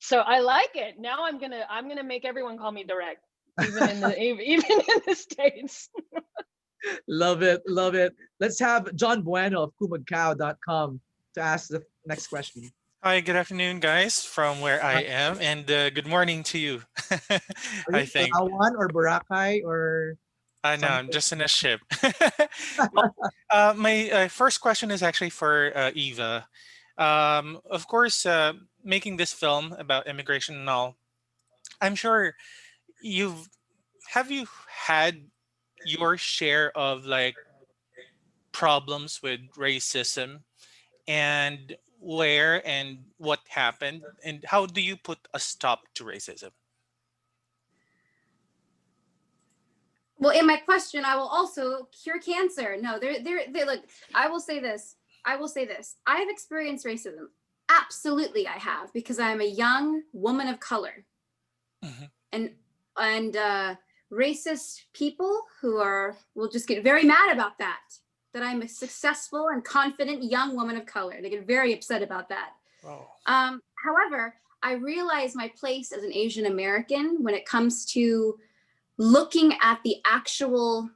So I like it. Now I'm gonna make everyone call me direct, even in the States. Love it, love it. Let's have John Bueno of kumagkao.com to ask the next question. Hi, good afternoon, guys, from where I am, and good morning to you. Are you I in think. Palawan or Boracay or I know, I'm something? just in a ship. Well, my first question is actually for Eva. Of course, making this film about immigration and all, I'm sure you've have you had your share of like problems with racism, and where and what happened, and how do you put a stop to racism? Well, in my question, I will also cure cancer. No, they're look, I will say this. I will say this. I have experienced racism. Absolutely, I have, because I'm a young woman of color. Mhm. And racist people who will just get very mad about that I'm a successful and confident young woman of color. They get very upset about that. Oh. However, I realize my place as an Asian American when it comes to looking at the actual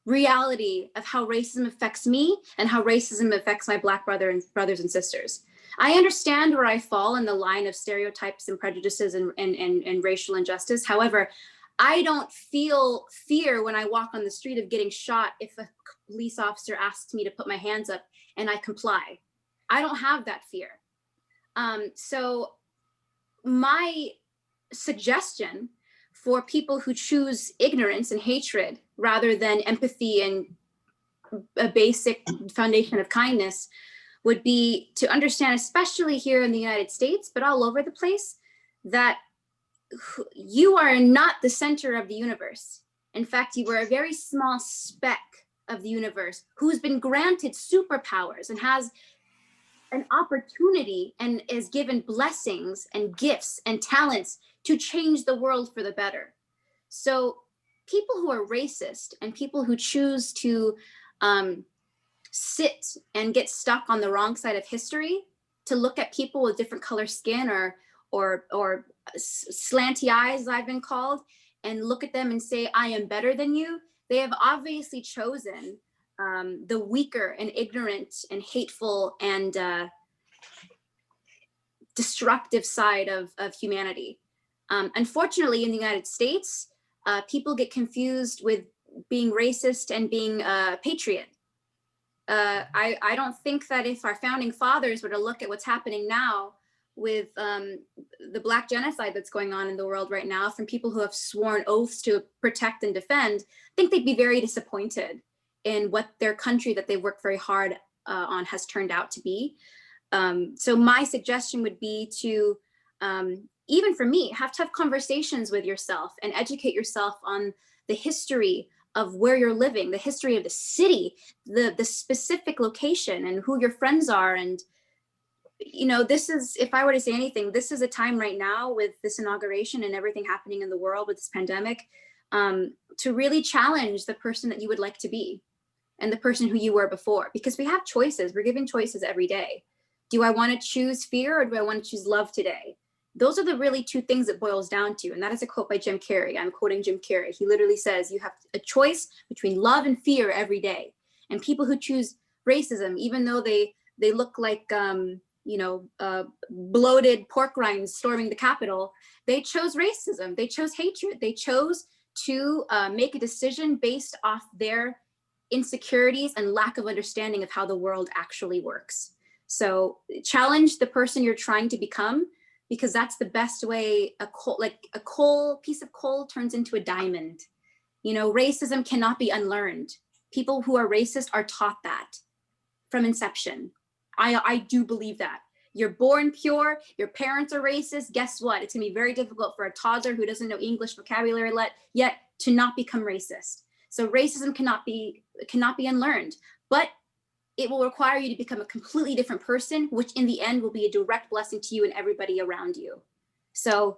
reality of how racism affects me and how racism affects my Black brothers and sisters. I understand where I fall in the line of stereotypes and prejudices and racial injustice. However, I don't feel fear when I walk on the street of getting shot if a police officer asks me to put my hands up and I comply. I don't have that fear. So my suggestion for people who choose ignorance and hatred rather than empathy and a basic foundation of kindness would be to understand, especially here in the United States, but all over the place, that you are not the center of the universe. In fact, you are a very small speck of the universe who's been granted superpowers and has an opportunity and is given blessings and gifts and talents to change the world for the better. So people who are racist and people who choose to sit and get stuck on the wrong side of history, to look at people with different color skin or slanty eyes, as I've been called, and look at them and say, I am better than you, they have obviously chosen the weaker and ignorant and hateful and destructive side of humanity. Unfortunately, in the United States, people get confused with being racist and being a patriot. I don't think that if our founding fathers were to look at what's happening now with the Black genocide that's going on in the world right now from people who have sworn oaths to protect and defend, I think they'd be very disappointed in what their country that they worked very hard on has turned out to be. So my suggestion would be to, even for me, have tough conversations with yourself and educate yourself on the history of where you're living, the history of the city, the specific location and who your friends are. And, you know, this is, if I were to say anything, this is a time right now with this inauguration and everything happening in the world with this pandemic, to really challenge the person that you would like to be and the person who you were before, because we have choices. We're given choices every day. Do I want to choose fear or do I want to choose love today? Those are the really two things it boils down to. And that is a quote by Jim Carrey. I'm quoting Jim Carrey. He literally says, you have a choice between love and fear every day. And people who choose racism, even though they look like, bloated pork rinds storming the Capitol, they chose racism. They chose hatred. They chose to make a decision based off their insecurities and lack of understanding of how the world actually works. So challenge the person you're trying to become, because that's the best way. A piece of coal turns into a diamond. You know, racism cannot be unlearned. People who are racist are taught that from inception. I do believe that. You're born pure, your parents are racist. Guess what? It's gonna be very difficult for a toddler who doesn't know English vocabulary yet to not become racist. So racism cannot be unlearned, but it will require you to become a completely different person, which in the end will be a direct blessing to you and everybody around you. So,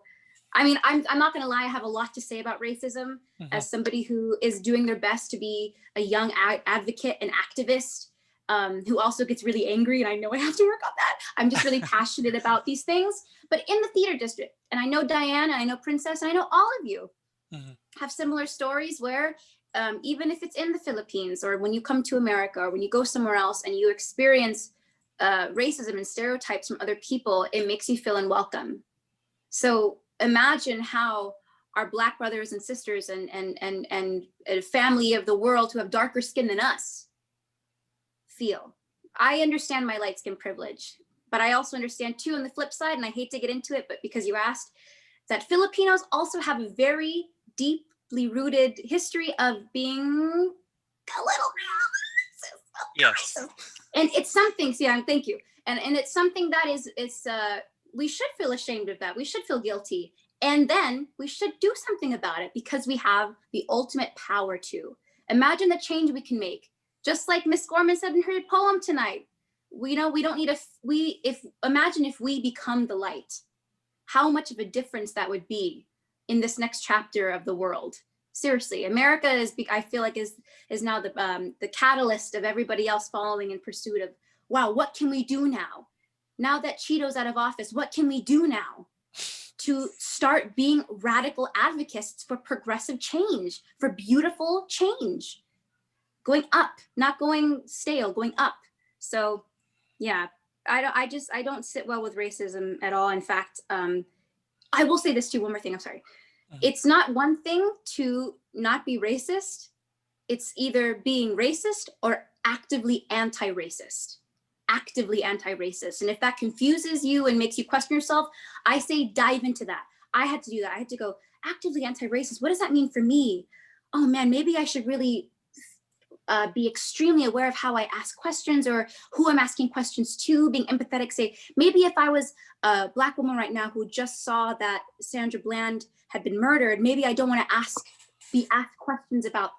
I mean, I'm not gonna lie, I have a lot to say about racism as somebody who is doing their best to be a young advocate and activist. who also gets really angry, and I know I have to work on that. I'm just really passionate about these things. But in the theater district, and I know Diane, and I know Princess, and I know all of you have similar stories where even if it's in the Philippines, or when you come to America, or when you go somewhere else and you experience racism and stereotypes from other people, it makes you feel unwelcome. So imagine how our Black brothers and sisters and a family of the world who have darker skin than us feel. I understand my light skin privilege, but I also understand too on the flip side, and I hate to get into it, but because you asked, that Filipinos also have a very deeply rooted history of being a little racist. Yes. And it's something, thank you. And it's something that we should feel ashamed of that. We should feel guilty. And then we should do something about it because we have the ultimate power to. Imagine the change we can make. Just like Miss Gorman said in her poem tonight, we don't need imagine if we become the light, how much of a difference that would be in this next chapter of the world. Seriously, America I feel like is now the catalyst of everybody else following in pursuit of, wow, what can we do now? Now that Cheeto's out of office, what can we do now to start being radical advocates for progressive change, for beautiful change? Going up, not going stale, going up. So yeah, I don't sit well with racism at all. In fact, I will say this too, one more thing, I'm sorry. It's not one thing to not be racist. It's either being racist or actively anti-racist. Actively anti-racist. And if that confuses you and makes you question yourself, I say dive into that. I had to do that. I had to go actively anti-racist. What does that mean for me? Oh man, maybe I should really be extremely aware of how I ask questions or who I'm asking questions to, being empathetic. Say, maybe if I was a Black woman right now who just saw that Sandra Bland had been murdered, maybe I don't want to be asked questions about,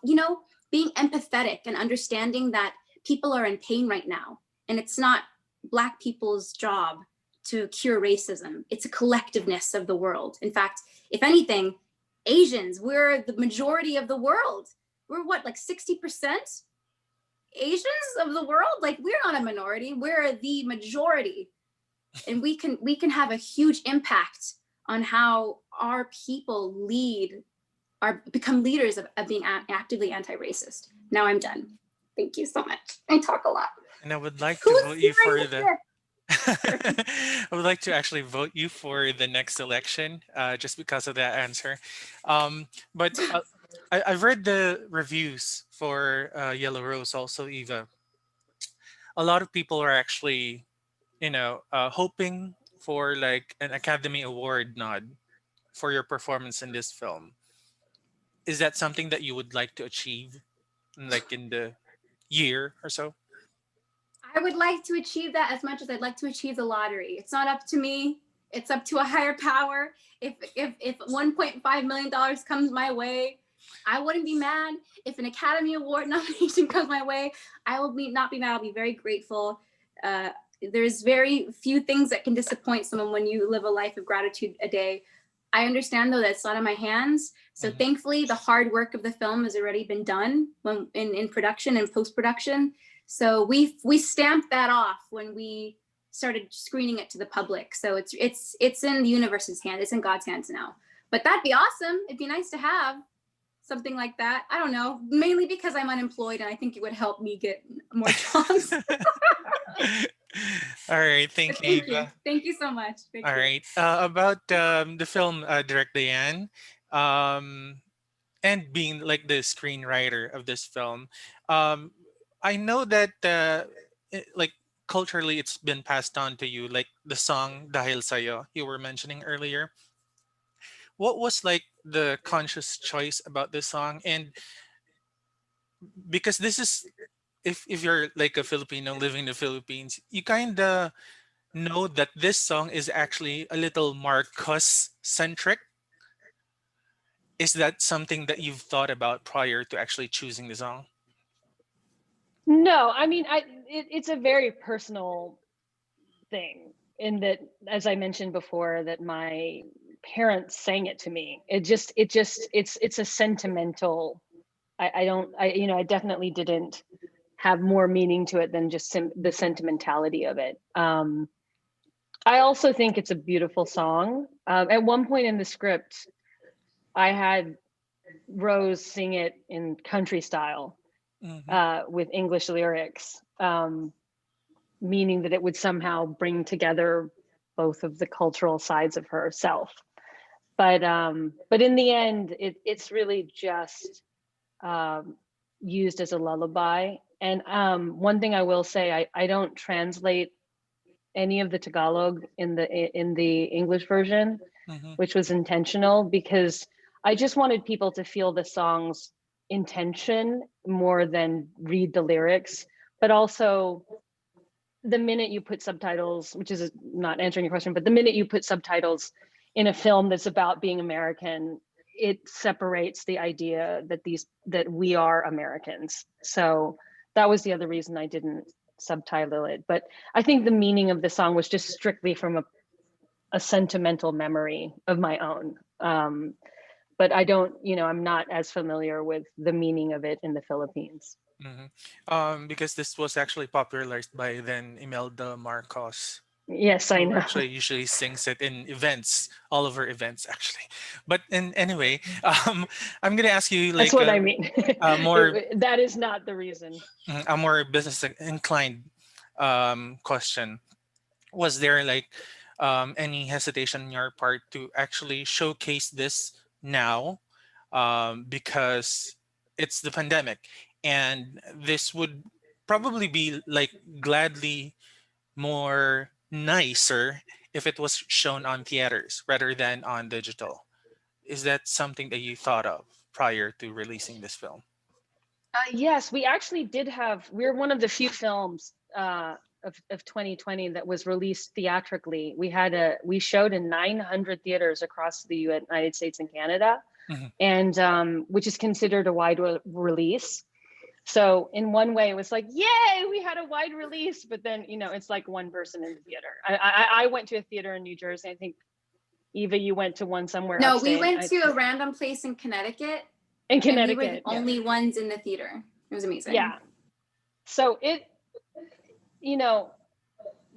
being empathetic and understanding that people are in pain right now. And it's not Black people's job to cure racism. It's a collectiveness of the world. In fact, if anything, Asians, we're the majority of the world. We're what, like 60% Asians of the world? Like, we're not a minority, we're the majority. And we can have a huge impact on how our people become leaders of being actively anti-racist. Now I'm done. Thank you so much. I talk a lot. And I would like to vote you for I would like to actually vote you for the next election, just because of that answer. But I've read the reviews for Yellow Rose also, Eva. A lot of people are actually, hoping for like an Academy Award nod for your performance in this film. Is that something that you would like to achieve, like in the year or so? I would like to achieve that as much as I'd like to achieve the lottery. It's not up to me. It's up to a higher power. If $1.5 million comes my way, I wouldn't be mad. If an Academy Award nomination comes my way, I will not be mad. I'll be very grateful. There's very few things that can disappoint someone when you live a life of gratitude a day. I understand though that it's not in my hands. So thankfully the hard work of the film has already been done in production and post-production. So we stamped that off when we started screening it to the public. So it's in the universe's hand. It's in God's hands now. But that'd be awesome. It'd be nice to have something like that. I don't know, mainly because I'm unemployed and I think it would help me get more jobs. All right, thank you, Eva. Thank you so much. Thank All you. right, about the film, Direct Diane, and being like the screenwriter of this film. I know that like culturally it's been passed on to you, like the song Dahil Sayo you were mentioning earlier. What was like the conscious choice about this song? And because this is, if you're like a Filipino living in the Philippines, you kind of know that this song is actually a little Marcos centric. Is that something that you've thought about prior to actually choosing the song? No, I mean, it's a very personal thing in that, as I mentioned before, that my parents sang it to me. It's a sentimental, I definitely didn't have more meaning to it than just the sentimentality of it. I also think it's a beautiful song. At one point in the script, I had Rose sing it in country style with English lyrics, meaning that it would somehow bring together both of the cultural sides of herself. But in the end, it's really just used as a lullaby. And one thing I will say, I don't translate any of the Tagalog in the English version, which was intentional, because I just wanted people to feel the song's intention more than read the lyrics. But also, the minute you put subtitles, which is not answering your question, but the minute you put subtitles in a film that's about being American, it separates the idea that we are Americans. So that was the other reason I didn't subtitle it. But I think the meaning of the song was just strictly from a sentimental memory of my own. But I don't, I'm not as familiar with the meaning of it in the Philippines. Because this was actually popularized by then Imelda Marcos, Yes, I who know. actually usually sings it in events, all of her events actually. But anyway, I'm gonna ask you That's like what I mean. more That is not the reason. a more business inclined question. Was there like any hesitation on your part to actually showcase this now, because it's the pandemic, and this would probably be like gladly more nicer if it was shown on theaters rather than on digital? Is that something that you thought of prior to releasing this film? Yes, we actually did have, we're one of the few films of 2020 that was released theatrically. We showed in 900 theaters across the United States and Canada, and which is considered a wide release. So in one way it was like, yay, we had a wide release, but then, it's like one person in the theater. I went to a theater in New Jersey. I think, Eva, you went to one somewhere No, upstate. we went to a random place in Connecticut. In Connecticut. And we were the only ones in the theater. It was amazing. Yeah. So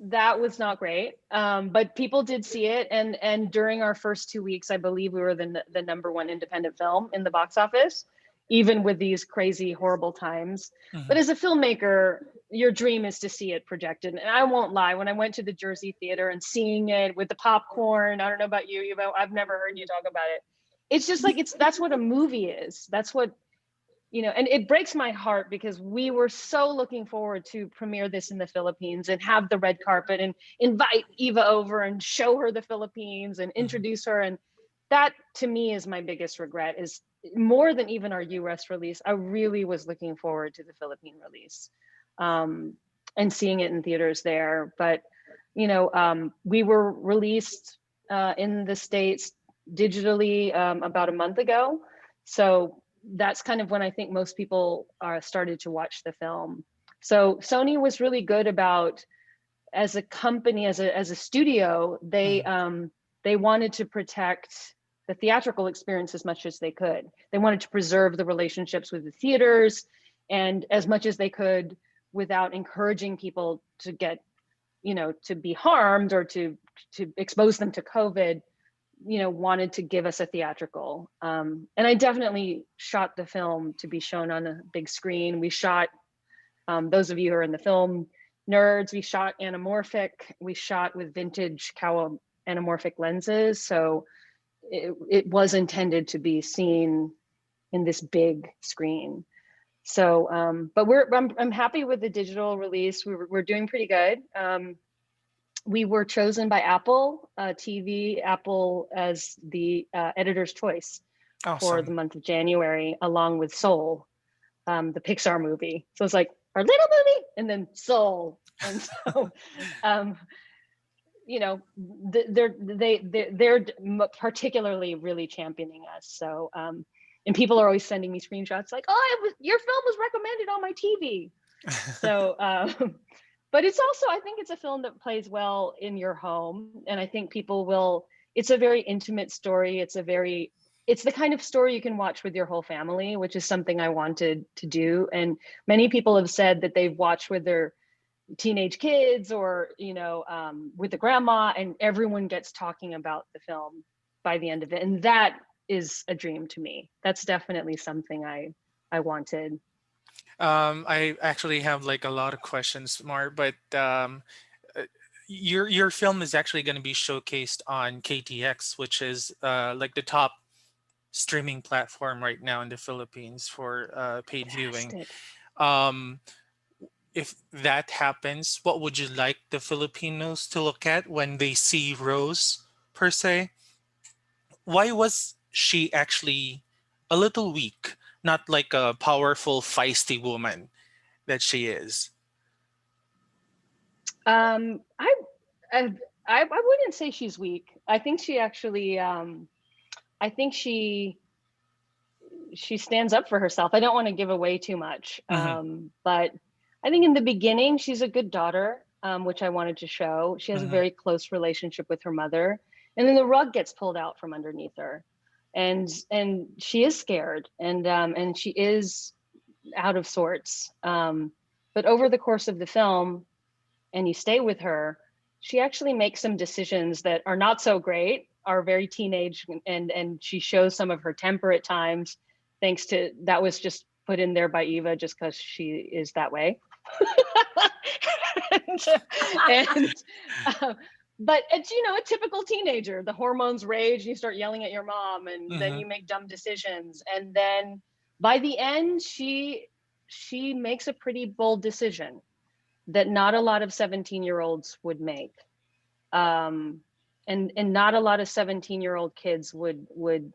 that was not great. But people did see it. And during our first 2 weeks, I believe we were the #1 independent film in the box office, even with these crazy, horrible times. But as a filmmaker, your dream is to see it projected. And I won't lie, when I went to the Jersey theater and seeing it with the popcorn, I don't know about you, I've never heard you talk about it. It's just like, that's what a movie is. That's what, and it breaks my heart because we were so looking forward to premiere this in the Philippines and have the red carpet and invite Eva over and show her the Philippines and introduce her. And that, to me, is my biggest regret, is more than even our US release. I really was looking forward to the Philippine release and seeing it in theaters there. But, we were released in the States digitally about a month ago. So that's kind of when I think most people started to watch the film. So Sony was really good about, as a company, as a studio, they wanted to protect the theatrical experience as much as they could. They wanted to preserve the relationships with the theaters, and as much as they could, without encouraging people to get, to be harmed or to expose them to COVID, wanted to give us a theatrical. And I definitely shot the film to be shown on a big screen. We shot, those of you who are in the film nerds, we shot anamorphic. We shot with vintage Kowa anamorphic lenses. So it was intended to be seen in this big screen. So, but I'm happy with the digital release. We're doing pretty good. We were chosen by Apple TV, Apple, as the editor's choice for the month of January, along with Soul, the Pixar movie. So it's like our little movie and then Soul. And so, they're particularly really championing us. So, and people are always sending me screenshots like, oh, your film was recommended on my TV. So, but it's also, I think it's a film that plays well in your home. And I think people will, it's a very intimate story. It's a very it's the kind of story you can watch with your whole family, which is something I wanted to do. And many people have said that they've watched with their teenage kids or, you know, with the grandma, and everyone gets talking about the film by the end of it. And that is a dream to me. That's definitely something I wanted. I actually have like a lot of questions more, but uh, your film is actually going to be showcased on KTX, which is like the top streaming platform right now in the Philippines for paid viewing. Fantastic. Um, if that happens, what would you like the Filipinos to look at when they see Rose per se? Why was she actually a little weak, not like a powerful, feisty woman that she is? Um, I, I, I wouldn't say she's weak. I think she actually, I think she stands up for herself. I don't want to give away too much, Hmm. but I think in the beginning she's a good daughter, which I wanted to show. She has a Hmm. very close relationship with her mother, and then the rug gets pulled out from underneath her, and she is scared, and she is out of sorts. But over the course of the film, and you stay with her, she actually makes some decisions that are not so great, are very teenage, and she shows some of her temper at times, thanks to that was just put in there by Eva just because she is that way. and but it's, you know, a typical teenager, the hormones rage and you start yelling at your mom, and then Hmm. you make dumb decisions, and then by the end she makes a pretty bold decision that not a lot of 17-year-olds would make, um, and not a lot of 17-year-old kids would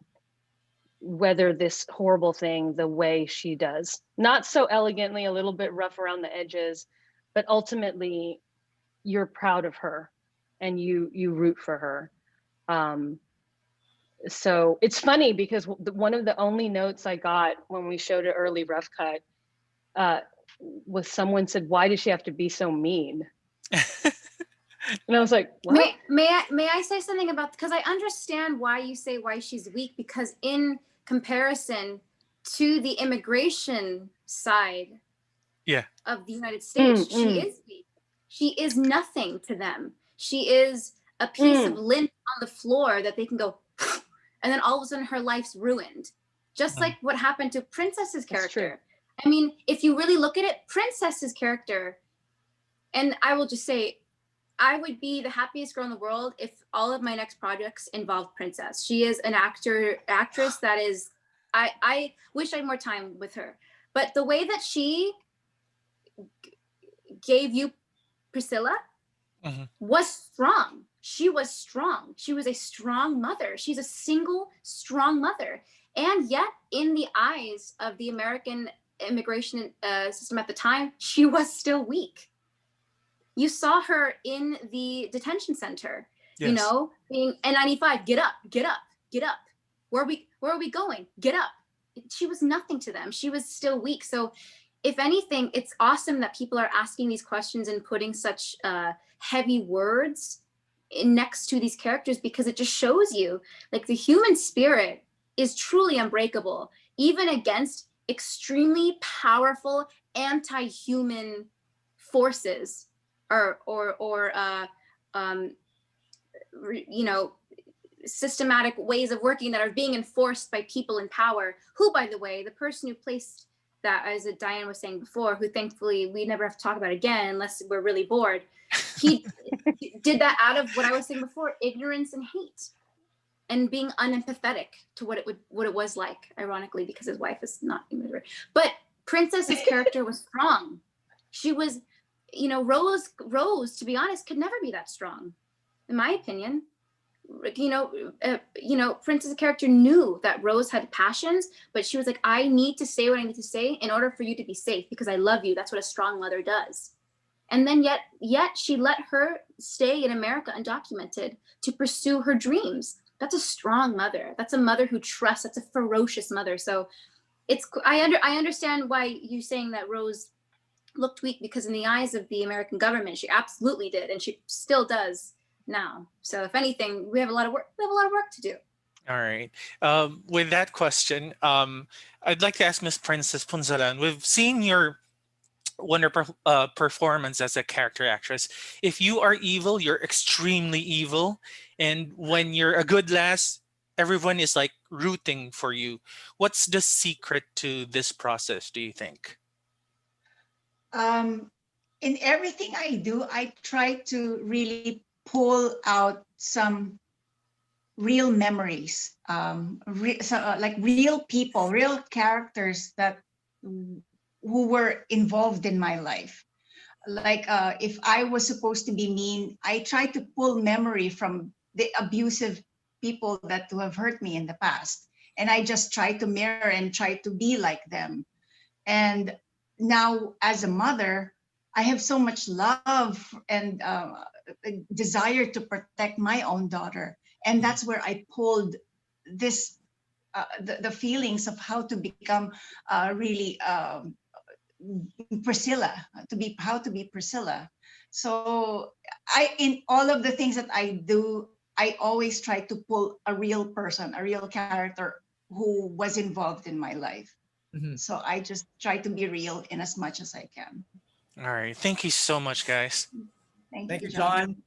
weather this horrible thing the way she does. Not so elegantly, a little bit rough around the edges, but ultimately you're proud of her and you root for her. Um, so it's funny because one of the only notes I got when we showed an early rough cut uh, was someone said, "Why does she have to be so mean?" And I was like, "What?" May I say something about, because I understand why you say why she's weak, because in comparison to the immigration side Yeah. of the United States, she Mm. is weak. She is nothing to them. She is a piece of Mm. lint on the floor that they can go, and then all of a sudden her life's ruined. Just like what happened to Princess's That's true. character. I mean, if you really look at it, Princess's character, and I will just say, I would be the happiest girl in the world if all of my next projects involved Princess. She is an actress that is, I wish I had more time with her. But the way that she gave you Priscilla Hmm. was strong. She was strong. She was a strong mother. She's a single, strong mother. And yet, in the eyes of the American immigration system at the time, she was still weak. You saw her in the detention center, you Yes. know, being N95, get up, get up, get up. Where are we going? Get up. She was nothing to them. She was still weak. So if anything, it's awesome that people are asking these questions and putting such heavy words next to these characters, because it just shows you like the human spirit is truly unbreakable, even against extremely powerful anti-human forces or you know, systematic ways of working that are being enforced by people in power, who, by the way, the person who placed that, as Diane was saying before, who thankfully we never have to talk about again unless we're really bored, he did that out of what I was saying before, ignorance and hate, and being unempathetic to what it was like, ironically, because his wife is not immigrant. But Princess's character was strong. She was, you know, Rose, to be honest, could never be that strong, in my opinion. Princess's character knew that Rose had passions, but she was like, I need to say what I need to say in order for you to be safe, because I love you. That's what a strong mother does. And then yet she let her stay in America undocumented to pursue her dreams. That's a strong mother. That's a mother who trusts. That's a ferocious mother. So I understand why you're saying that Rose looked weak, because in the eyes of the American government, she absolutely did, and she still does now. So if anything, we have a lot of work to do. All right. With that question, I'd like to ask Miss Princess Punzalan. We've seen your wonderful performance as a character actress. If you are evil, you're extremely evil, and when you're a good lass, everyone is like rooting for you. What's the secret to this process, do you think? Um, in everything I do, I try to really pull out some real memories, like real people, real characters that who were involved in my life. Like if I was supposed to be mean, I try to pull memory from the abusive people that who have hurt me in the past, and I just try to mirror and try to be like them. And now, as a mother, I have so much love and desire to protect my own daughter. And that's where I pulled this, the feelings of how to become really Priscilla, how to be Priscilla. So in all of the things that I do, I always try to pull a real person, a real character who was involved in my life. Mhm. So I just try to be real in as much as I can. All right. Thank you so much, guys. Thank Thank you, you, John. John.